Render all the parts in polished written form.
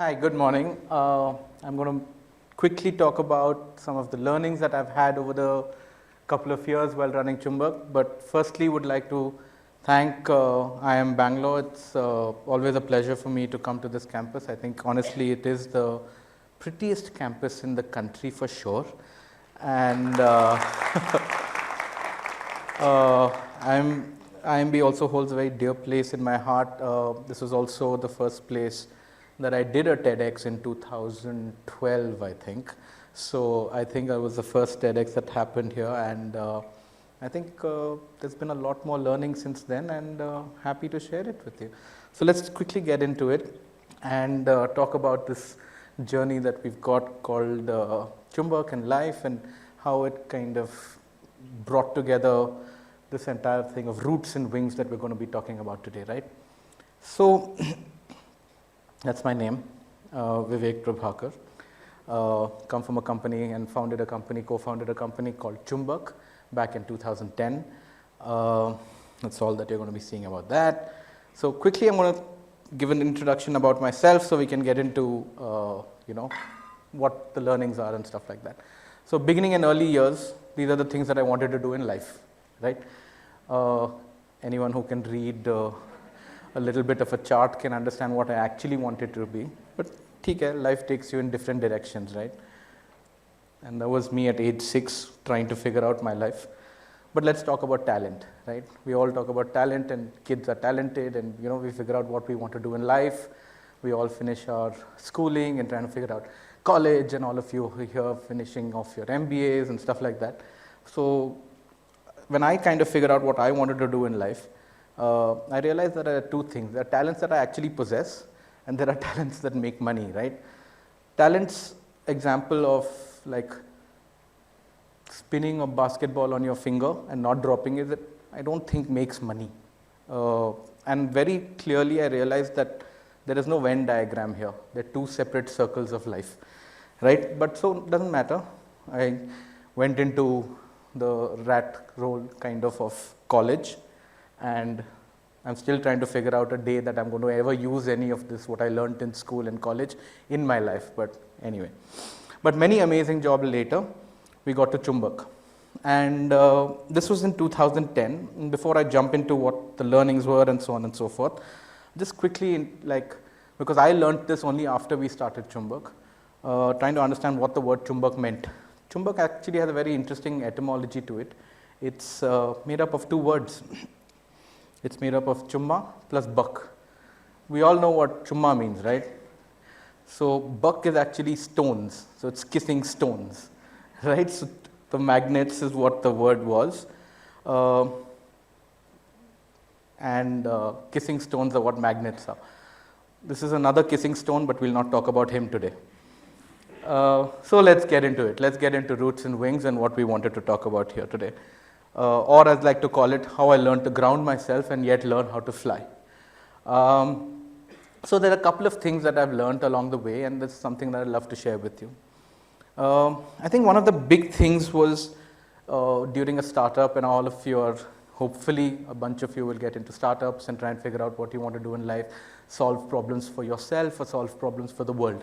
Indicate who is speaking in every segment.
Speaker 1: Hi, good morning. I'm going to quickly talk about some of the learnings that I've had over the couple of years while running Chumbak. But firstly, would like to thank IIMBangalore. It's always a pleasure for me to come to this campus. I think honestly, it is the prettiest campus in the country for sure. And IIMB also holds a very dear place in my heart. This was also the first place that I did a TEDx in 2012, I think. So I think I was the first TEDx that happened here, and I think there's been a lot more learning since then, and happy to share it with you. So let's quickly get into it and talk about this journey that we've got called Chumbak and life, and how it kind of brought together this entire thing of roots and wings that we're going to be talking about today, right? So that's my name, Vivek Prabhakar. Come from a company and co-founded a company called Chumbak back in 2010. That's all that you're going to be seeing about that. So quickly, I'm going to give an introduction about myself so we can get into, what the learnings are and stuff like that. So beginning in early years, these are the things that I wanted to do in life, right? Anyone who can read a little bit of a chart can understand what I actually wanted to be. But life takes you in different directions, right? And that was me at age 6 trying to figure out my life. But let's talk about talent, right? We all talk about talent, and kids are talented, and we figure out what we want to do in life. We all finish our schooling and trying to figure out college, and all of you here finishing off your MBAs and stuff like that. So when I kind of figured out what I wanted to do in life, I realized that there are two things. There are talents that I actually possess, and there are talents that make money, right? Talents, example of like spinning a basketball on your finger and not dropping it, I don't think makes money. And very clearly I realized that there is no Venn diagram here. There are two separate circles of life, right? But so it doesn't matter. I went into the rat role kind of college, and I'm still trying to figure out a day that I'm going to ever use any of this, what I learned in school and college, in my life. But anyway, but many amazing jobs later, we got to Chumbak. And this was in 2010. And before I jump into what the learnings were and so on and so forth, just quickly, because I learned this only after we started Chumbak, trying to understand what the word Chumbak meant. Chumbak actually has a very interesting etymology to it. It's made up of two words. It's made up of chumma plus bak. We all know what chumma means, right? So bak is actually stones. So it's kissing stones, right? So the magnets is what the word was. And kissing stones are what magnets are. This is another kissing stone, but we'll not talk about him today. So let's get into it. Let's get into roots and wings and what we wanted to talk about here today. Or as I like to call it, how I learned to ground myself and yet learn how to fly. So there are a couple of things that I've learned along the way, and this is something that I'd love to share with you. I think one of the big things was during a startup, and all of you are, hopefully a bunch of you will get into startups and try and figure out what you want to do in life, solve problems for yourself or solve problems for the world.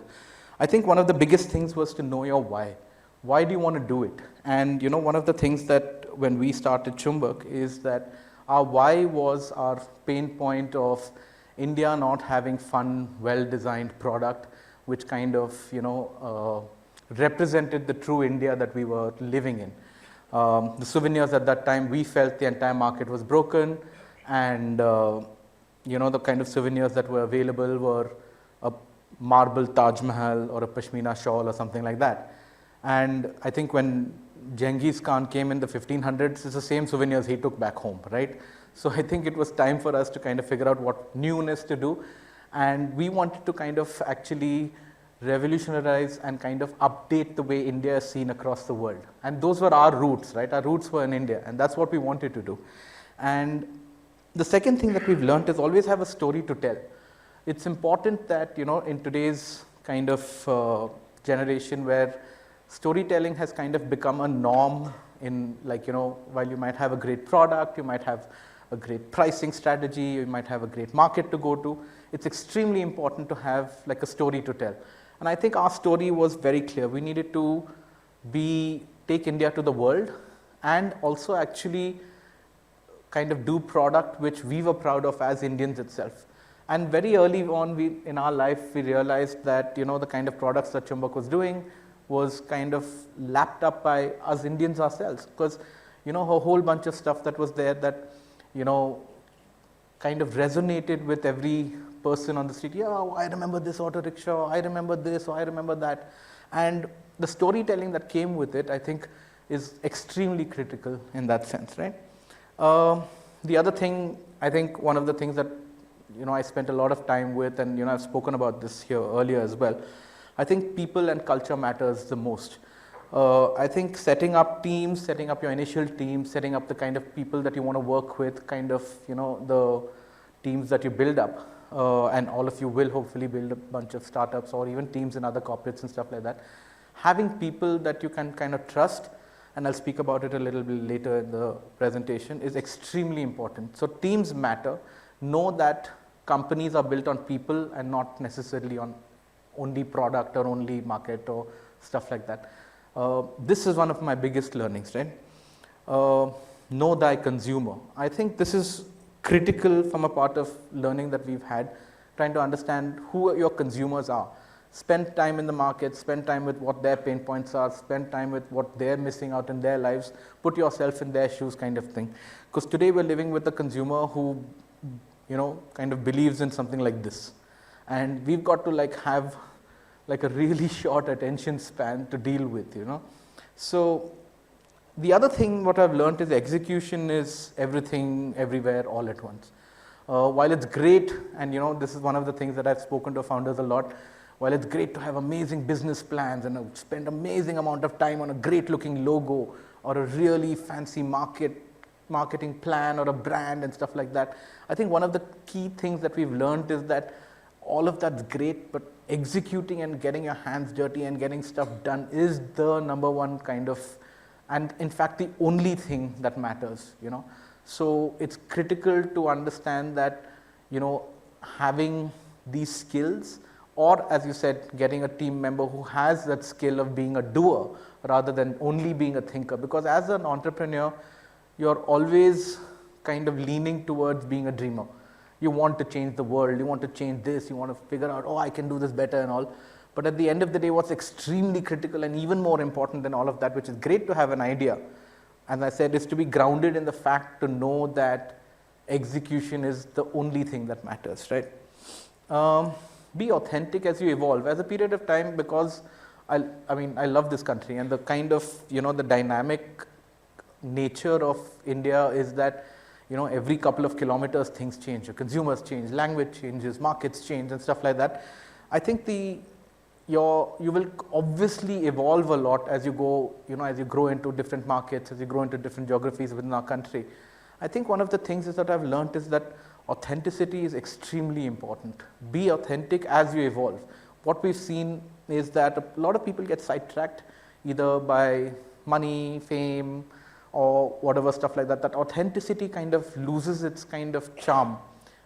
Speaker 1: I think one of the biggest things was to know your why. Why do you want to do it? And one of the things that when we started Chumbak is that our why was our pain point of India not having fun, well-designed product, which kind of, represented the true India that we were living in. The souvenirs at that time, we felt the entire market was broken, and, the kind of souvenirs that were available were a marble Taj Mahal or a Pashmina shawl or something like that. And I think when Genghis Khan came in the 1500s, it's the same souvenirs he took back home, right? So I think it was time for us to kind of figure out what newness to do. And we wanted to kind of actually revolutionize and kind of update the way India is seen across the world. And those were our roots, right? Our roots were in India, and that's what we wanted to do. And the second thing that we've learned is always have a story to tell. It's important that, in today's kind of generation where storytelling has kind of become a norm in, while you might have a great product, you might have a great pricing strategy, you might have a great market to go to, it's extremely important to have like a story to tell. And I think our story was very clear. We needed to take India to the world and also actually kind of do product which we were proud of as Indians itself. And very early on in our life, we realized that, the kind of products that Chumbak was doing was kind of lapped up by us Indians ourselves, because, a whole bunch of stuff that was there that, kind of resonated with every person on the street. Yeah, oh, I remember this auto rickshaw, I remember this, or I remember that. And the storytelling that came with it, I think, is extremely critical in that sense, right? The other thing, I think one of the things that, I spent a lot of time with, and, I've spoken about this here earlier as well. I think people and culture matters the most. I think setting up teams, setting up your initial team, setting up the kind of people that you want to work with, kind of, the teams that you build up, and all of you will hopefully build a bunch of startups or even teams in other corporates and stuff like that. Having people that you can kind of trust, and I'll speak about it a little bit later in the presentation, is extremely important. So teams matter. Know that companies are built on people and not necessarily on only product or only market or stuff like that. This is one of my biggest learnings, right? Know thy consumer. I think this is critical from a part of learning that we've had, trying to understand who your consumers are. Spend time in the market, spend time with what their pain points are, spend time with what they're missing out in their lives, put yourself in their shoes kind of thing. Because today we're living with a consumer who, kind of believes in something like this. And we've got to have like a really short attention span to deal with, So the other thing what I've learned is execution is everything, everywhere, all at once. While it's great, and this is one of the things that I've spoken to founders a lot, while it's great to have amazing business plans and spend amazing amount of time on a great looking logo or a really fancy marketing plan or a brand and stuff like that, I think one of the key things that we've learned is that all of that's great, but executing and getting your hands dirty and getting stuff done is the number one kind of, and in fact the only thing that matters, So it's critical to understand that, having these skills, or as you said, getting a team member who has that skill of being a doer rather than only being a thinker. Because as an entrepreneur, you're always kind of leaning towards being a dreamer. You want to change the world, you want to change this, you want to figure out, oh, I can do this better and all. But at the end of the day, what's extremely critical and even more important than all of that, which is great to have an idea, as I said, is to be grounded in the fact to know that execution is the only thing that matters, right? Be authentic as you evolve. As a period of time, because I love this country, and the kind of, the dynamic nature of India is that, every couple of kilometers things change, your consumers change, language changes, markets change and stuff like that. I think you will obviously evolve a lot as you go, as you grow into different markets, as you grow into different geographies within our country. I think one of the things is that I've learned is that authenticity is extremely important. Be authentic as you evolve. What we've seen is that a lot of people get sidetracked either by money, fame, or whatever stuff like that. That authenticity kind of loses its kind of charm,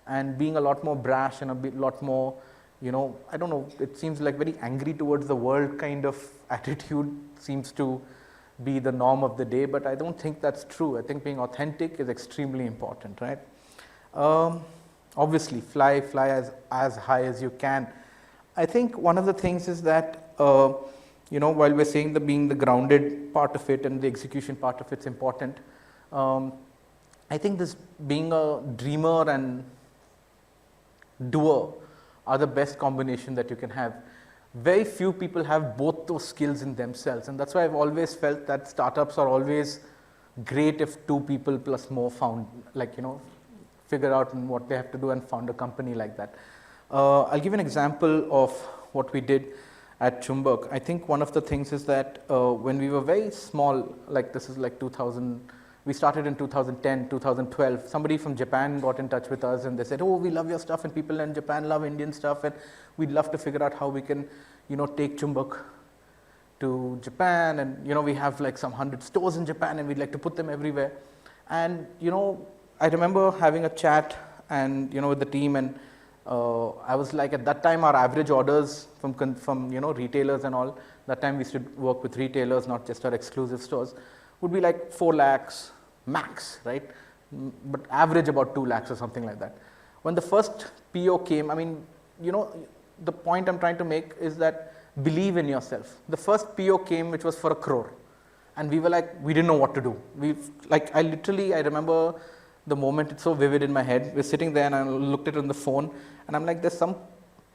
Speaker 1: and being a lot more brash and a lot more, I don't know, it seems like very angry towards the world kind of attitude seems to be the norm of the day, but I don't think that's true. I think being authentic is extremely important, right? Obviously, fly as high as you can. I think one of the things is that, while we're saying that being the grounded part of it and the execution part of it's important, I think this being a dreamer and doer are the best combination that you can have. Very few people have both those skills in themselves, and that's why I've always felt that startups are always great if two people plus more figure out what they have to do and found a company like that. I'll give an example of what we did at Chumbak. I think one of the things is that when we were very small, this is 2000, we started in 2010, 2012, somebody from Japan got in touch with us and they said, oh, we love your stuff and people in Japan love Indian stuff and we'd love to figure out how we can, take Chumbak to Japan, and, we have some 100 stores in Japan and we'd like to put them everywhere. And, I remember having a chat and, with the team, and I was like, at that time, our average orders from retailers and all, that time we used to work with retailers, not just our exclusive stores, would be like 4 lakhs max, right? But average about 2 lakhs or something like that. When the first PO came, I mean, the point I'm trying to make is that believe in yourself. The first PO came, which was for 1 crore. And we were like, we didn't know what to do. I remember the moment, it's so vivid in my head. We're sitting there and I looked at it on the phone and I'm like, there's some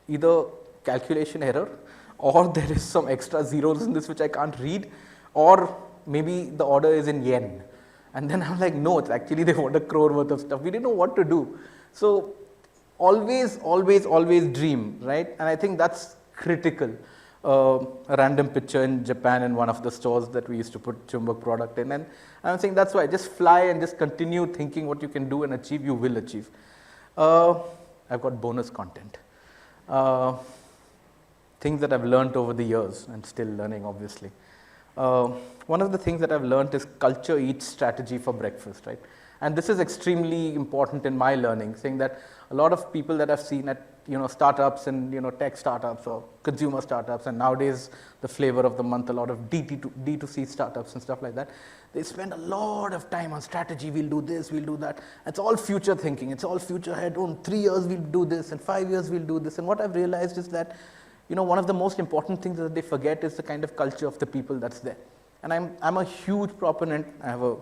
Speaker 1: either calculation error or there is some extra zeros in this which I can't read, or maybe the order is in yen. And then I'm like, no, it's actually they want 1 crore worth of stuff. We didn't know what to do. So always dream, right? And I think that's critical. A random picture in Japan in one of the stores that we used to put Chumbak product in, and I'm saying that's why just fly and just continue thinking what you can do and achieve, you will achieve. I've got bonus content. Things that I've learned over the years and still learning, obviously. One of the things that I've learned is culture eats strategy for breakfast, right? And this is extremely important in my learning, saying that a lot of people that I've seen at startups and tech startups or consumer startups, and nowadays the flavor of the month, a lot of D2C startups and stuff like that, they spend a lot of time on strategy. We'll do this, we'll do that. It's all future thinking. It's all future ahead. Oh, in 3 years we'll do this, in 5 years we'll do this. And what I've realized is that one of the most important things that they forget is the kind of culture of the people that's there. And I'm a huge proponent. I have a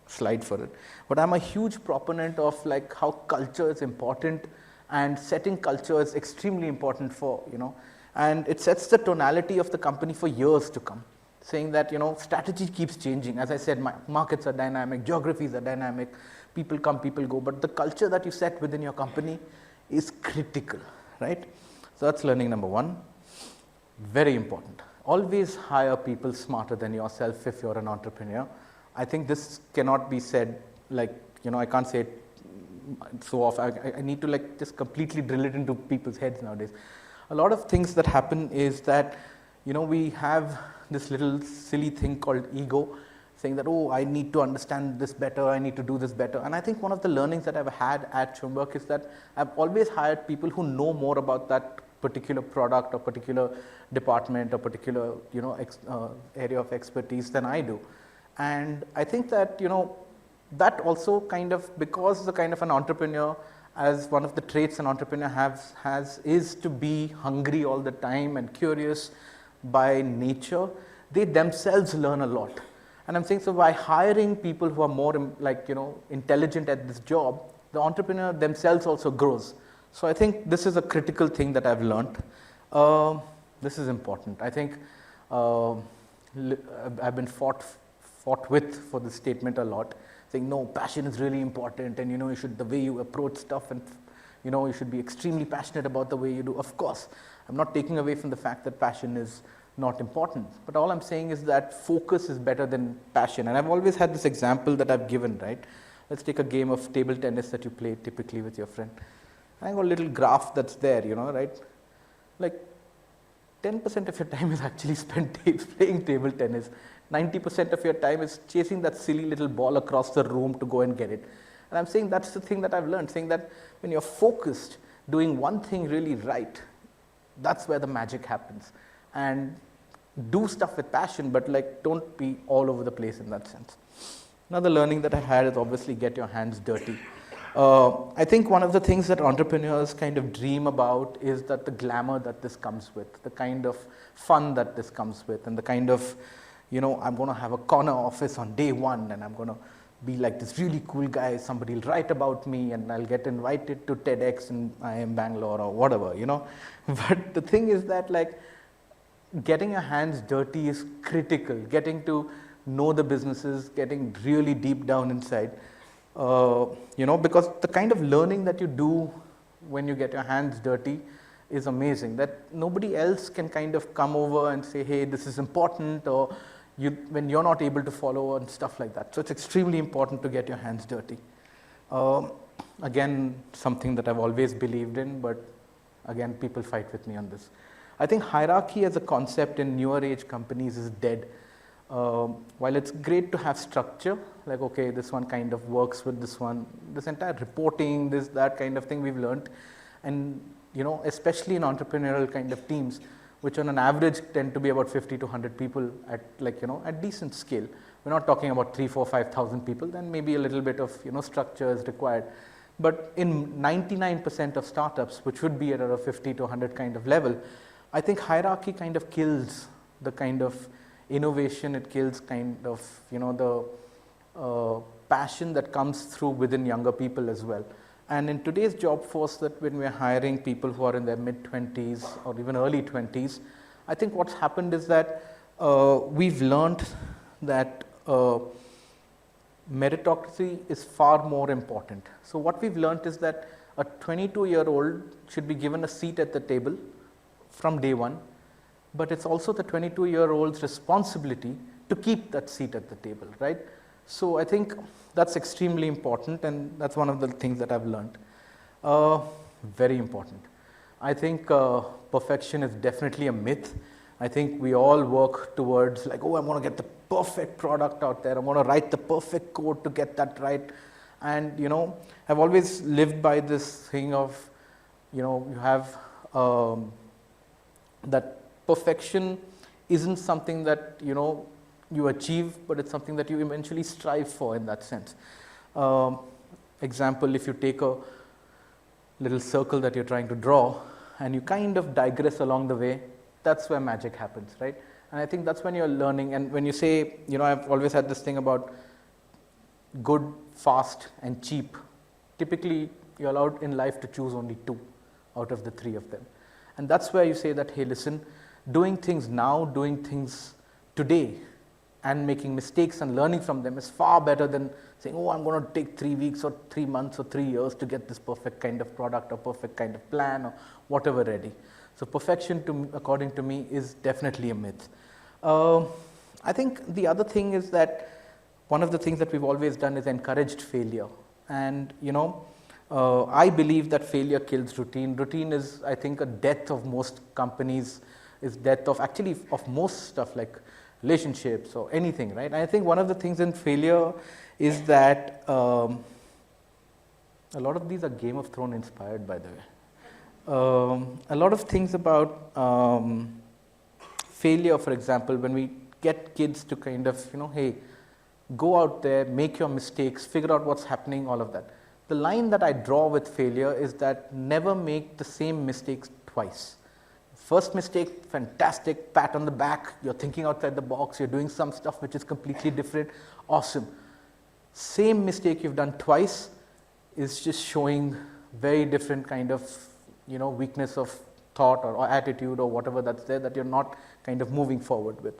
Speaker 1: slide for it, but I'm a huge proponent of like how culture is important, and setting culture is extremely important for, and it sets the tonality of the company for years to come, saying that, strategy keeps changing. As I said, markets are dynamic, geographies are dynamic, people come, people go, but the culture that you set within your company is critical, right? So that's learning number 1. Very important. Always hire people smarter than yourself if you're an entrepreneur. I think this cannot be said like, I can't say it so often. I need to like just completely drill it into people's heads nowadays. A lot of things that happen is that, we have this little silly thing called ego, saying that, oh, I need to understand this better, I need to do this better. And I think one of the learnings that I've had at Chumbak is that I've always hired people who know more about that particular product or particular department or particular, area of expertise than I do. And I think that, that also kind of, because the kind of an entrepreneur, as one of the traits an entrepreneur has is to be hungry all the time and curious by nature, they themselves learn a lot. And I'm saying, so by hiring people who are more intelligent at this job, the entrepreneur themselves also grows. So I think this is a critical thing that I've learned. This is important. I think I've been fought with for this statement a lot, saying no, passion is really important, and you should, the way you approach stuff, and you should be extremely passionate about the way you do. Of course, I'm not taking away from the fact that passion is not important, but all I'm saying is that focus is better than passion. And I've always had this example that I've given, right? Let's take a game of table tennis that you play typically with your friend. I got a little graph that's there, right? Like 10% of your time is actually spent playing table tennis. 90% of your time is chasing that silly little ball across the room to go and get it. And I'm saying that's the thing that I've learned, saying that when you're focused, doing one thing really right, that's where the magic happens. And do stuff with passion, but like don't be all over the place in that sense. Another learning that I've had is obviously get your hands dirty. I think one of the things that entrepreneurs kind of dream about is that the glamour that this comes with, the kind of fun that this comes with, and the kind of, I'm going to have a corner office on day 1, and I'm going to be like this really cool guy, somebody will write about me, and I'll get invited to TEDxIIMBangalore or whatever, But the thing is that like getting your hands dirty is critical, getting to know the businesses, getting really deep down inside. Because the kind of learning that you do when you get your hands dirty is amazing, that nobody else can kind of come over and say, hey, this is important, or when you're not able to follow and stuff like that. So it's extremely important to get your hands dirty. Again, something that I've always believed in, but again, people fight with me on this. I think hierarchy as a concept in newer age companies is dead. While it's great to have structure, like, okay, this one kind of works with this one, this entire reporting, that kind of thing we've learned. And, especially in entrepreneurial kind of teams, which on an average tend to be about 50 to 100 people at at decent scale. We're not talking about 3, 4, 5,000 people, then maybe a little bit of, structure is required. But in 99% of startups, which would be at a 50 to 100 kind of level, I think hierarchy kind of kills the kind of innovation, it kills kind of, the passion that comes through within younger people as well. And in today's job force, that when we're hiring people who are in their mid-20s or even early 20s, I think what's happened is that we've learned that meritocracy is far more important. So what we've learned is that a 22-year-old should be given a seat at the table from day one, but it's also the 22-year-old's responsibility to keep that seat at the table, right? So I think that's extremely important, and that's one of the things that I've learned. Very important. I think perfection is definitely a myth. I think we all work towards like, oh, I want to get the perfect product out there. I want to write the perfect code to get that right. And, I've always lived by this thing of, you have that perfection isn't something that, you achieve, but it's something that you eventually strive for in that sense. Example, if you take a little circle that you're trying to draw and you kind of digress along the way, that's where magic happens, right? And I think that's when you're learning. And when you say, I've always had this thing about good, fast, and cheap. Typically, you're allowed in life to choose only 2 out of the 3 of them. And that's where you say that, hey, listen, doing things now, doing things today, and making mistakes and learning from them is far better than saying, oh, I'm going to take 3 weeks or 3 months or 3 years to get this perfect kind of product or perfect kind of plan or whatever ready. So perfection, according to me, is definitely a myth. I think the other thing is that one of the things that we've always done is encouraged failure. And, I believe that failure kills routine. Routine is, I think, a death of most companies, is death of actually of most stuff like relationships or anything, right? And I think one of the things in failure is that a lot of these are Game of Thrones inspired, by the way. A lot of things about failure, for example, when we get kids to kind of, hey, go out there, make your mistakes, figure out what's happening, all of that. The line that I draw with failure is that never make the same mistakes twice. First mistake, fantastic, pat on the back, you're thinking outside the box, you're doing some stuff which is completely different, awesome. Same mistake you've done twice is just showing very different kind of, weakness of thought or attitude or whatever that's there that you're not kind of moving forward with.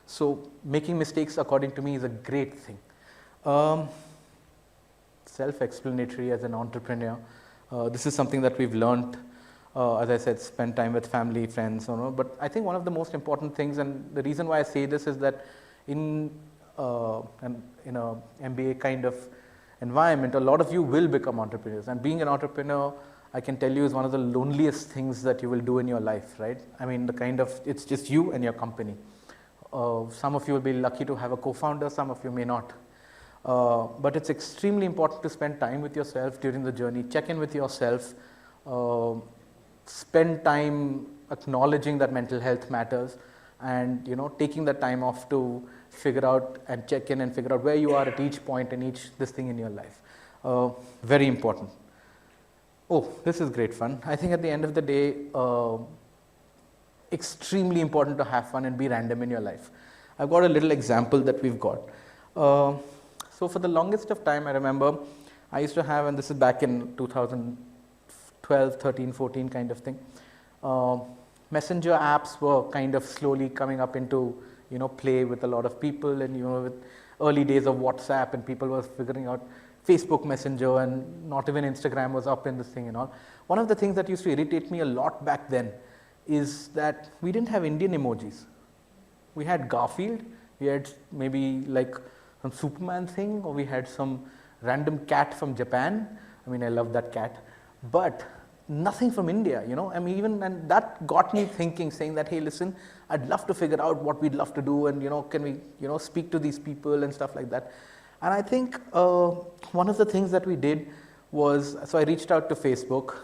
Speaker 1: So making mistakes, according to me, is a great thing. Self-explanatory as an entrepreneur. This is something that we've learned. As I said, spend time with family, friends, but I think one of the most important things, and the reason why I say this is that in a MBA kind of environment, a lot of you will become entrepreneurs. And being an entrepreneur, I can tell you, is one of the loneliest things that you will do in your life, right? I mean, it's just you and your company. Some of you will be lucky to have a co-founder, some of you may not. But it's extremely important to spend time with yourself during the journey, check in with yourself, spend time acknowledging that mental health matters, and taking the time off to figure out and check in and figure out where you are at each point in this thing in your life. Very important. Oh, this is great fun. I think at the end of the day, extremely important to have fun and be random in your life. I've got a little example that we've got. So for the longest of time, I remember I used to have, and this is back in 2012, 13, 14 kind of thing. Messenger apps were kind of slowly coming up into, play with a lot of people, and, with early days of WhatsApp, and people were figuring out Facebook Messenger, and not even Instagram was up in this thing and all. One of the things that used to irritate me a lot back then is that we didn't have Indian emojis. We had Garfield, we had maybe like some Superman thing, or we had some random cat from Japan. I mean, I love that cat, but nothing from India, I mean, and that got me thinking, saying that, hey, listen, I'd love to figure out what we'd love to do, and, can we, speak to these people and stuff like that. And I think one of the things that we did was, so I reached out to Facebook.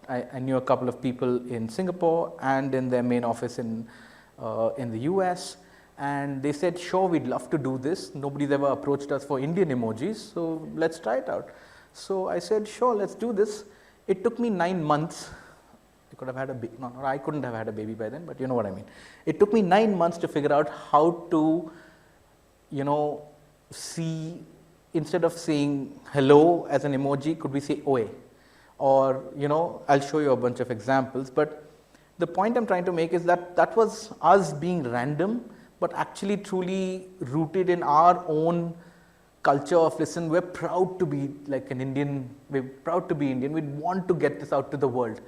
Speaker 1: I knew a couple of people in Singapore and in their main office in the US, and they said, sure, we'd love to do this. Nobody's ever approached us for Indian emojis, so let's try it out. So I said, sure, let's do this. It took me 9 months. I could have had a baby, no, I couldn't have had a baby by then, but you know what I mean. It took me 9 months to figure out how to, you know, see, instead of saying hello as an emoji, could we say oe? Or, you know, I'll show you a bunch of examples, but the point I'm trying to make is that that was us being random, but actually truly rooted in our own culture of, listen, we're proud to be like an Indian, we're proud to be Indian, we want to get this out to the world.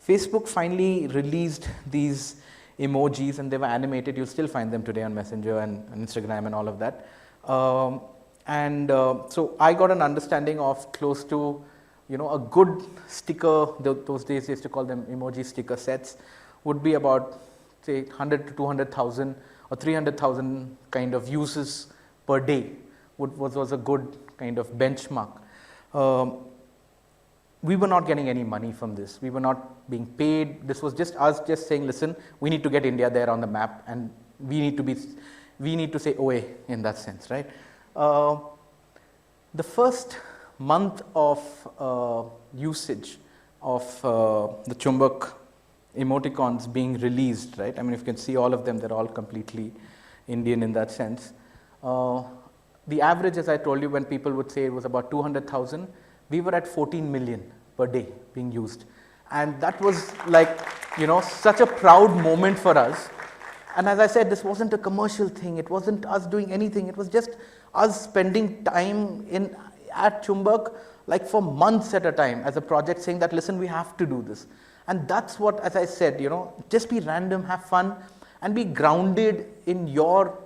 Speaker 1: Facebook finally released these emojis, and they were animated. You'll still find them today on Messenger and Instagram and all of that. So I got an understanding of close to, you know, a good sticker, those days they used to call them emoji sticker sets, would be about, say, 100 to 200,000 or 300,000 kind of uses per day, was a good kind of benchmark. We were not getting any money from this. We were not being paid. This was just us just saying, listen, we need to get India there on the map, and we need to say OA in that sense, right? The first month of usage of the Chumbak emoticons being released, right? I mean, if you can see all of them, they're all completely Indian in that sense. The average, as I told you, when people would say it was about 200,000, we were at 14 million per day being used. And that was like, you know, such a proud moment for us. And as I said, this wasn't a commercial thing. It wasn't us doing anything. It was just us spending time at Chumbak, like for months at a time as a project, saying that, listen, we have to do this. And that's what, as I said, you know, just be random, have fun, and be grounded in your,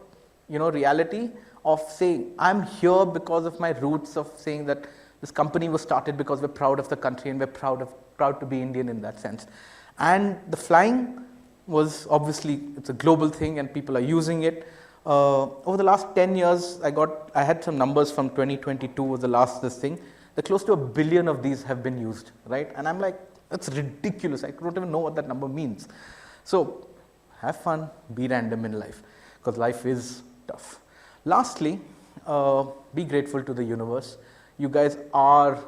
Speaker 1: you know, reality of saying, I'm here because of my roots, of saying that this company was started because we're proud of the country and we're proud to be Indian in that sense. And the flying was obviously, it's a global thing and people are using it. Over the last 10 years, I had some numbers from 2022 was the last this thing. Close to 1 billion of these have been used, right? And I'm like, that's ridiculous. I don't even know what that number means. So have fun, be random in life, because life is tough. Lastly, be grateful to the universe. You guys are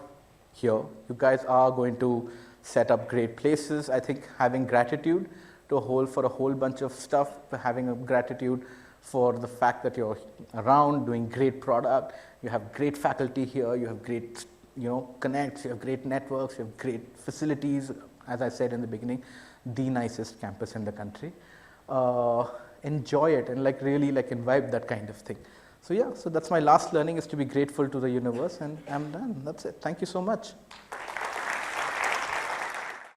Speaker 1: here. You guys are going to set up great places. I think having gratitude for a whole bunch of stuff, having a gratitude for the fact that you're around, doing great product, you have great faculty here, you have great, you know, connects, you have great networks, you have great facilities. As I said in the beginning, the nicest campus in the country. Enjoy it and like really like imbibe that kind of thing. So yeah, so that's my last learning, is to be grateful to the universe, and I'm done. That's it. Thank you so much.